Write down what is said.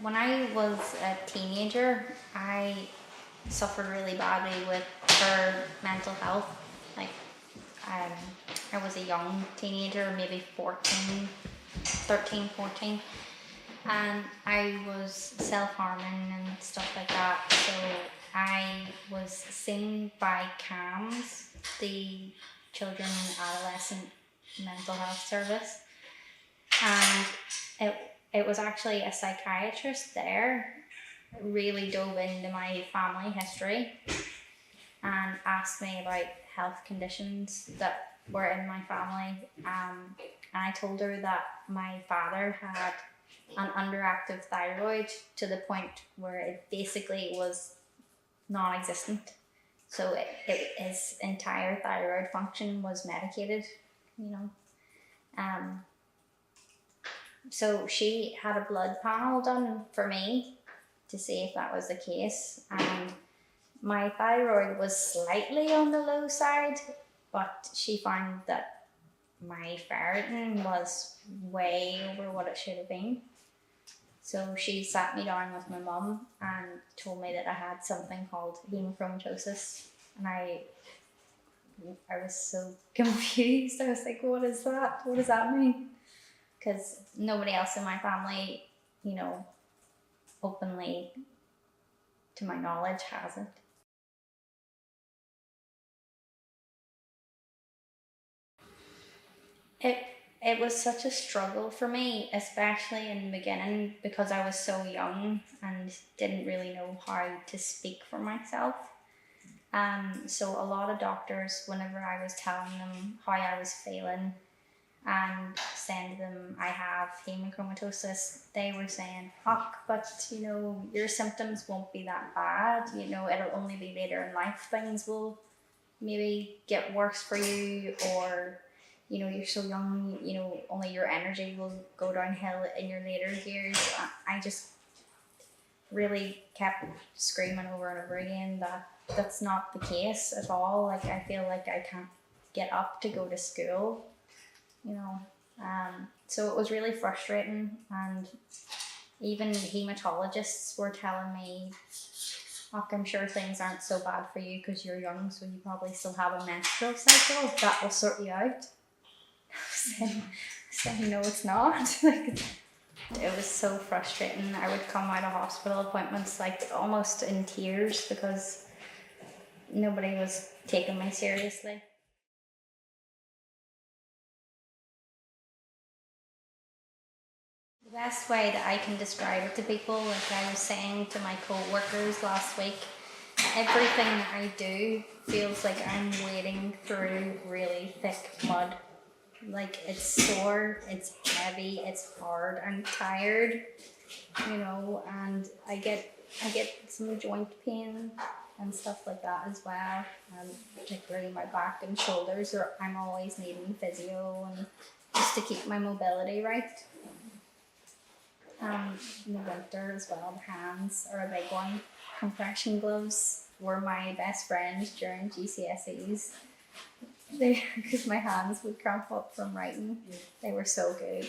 When I was a teenager, I suffered really badly with her mental health. Like, I was a young teenager, maybe 13, 14, and I was self-harming and stuff like that. So I was seen by CAMS, the Children and Adolescent Mental Health Service, and it was actually a psychiatrist there really dove into my family history and asked me about health conditions that were in my family. And I told her that my father had an underactive thyroid to the point where it basically was non-existent. So his entire thyroid function was medicated, you know. So she had a blood panel done for me to see if that was the case, and my thyroid was slightly on the low side, but she found that my ferritin was way over what it should have been. So she sat me down with my mum and told me that I had something called Haemochromatosis, and I was so confused. I was like, what is that? What does that mean? Because nobody else in my family, you know, openly, to my knowledge, has it. It was such a struggle for me, especially in the beginning, because I was so young and didn't really know how to speak for myself. So a lot of doctors, whenever I was telling them how I was feeling and saying to them I have haemochromatosis, they were saying, fuck, but you know, your symptoms won't be that bad, you know, it'll only be later in life things will maybe get worse for you, or you know, you're so young, you know, only your energy will go downhill in your later years. I just really kept screaming over and over again that that's not the case at all. Like, I feel like I can't get up to go to school, you know. So it was really frustrating, and even hematologists were telling me, "Look, I'm sure things aren't so bad for you because you're young, so you probably still have a menstrual cycle. That will sort you out." Saying no, it's not. Like, it was so frustrating. I would come out of hospital appointments like almost in tears because nobody was taking me seriously. The best way that I can describe it to people, like I was saying to my co-workers last week, everything that I do feels like I'm wading through really thick mud. Like, it's sore, it's heavy, it's hard, I'm tired, you know, and I get some joint pain and stuff like that as well, particularly my back and shoulders, or I'm always needing physio and just to keep my mobility right. In the winter as well, the hands are a big one. Compression gloves were my best friend during GCSEs. Because my hands would cramp up from writing. They were so good.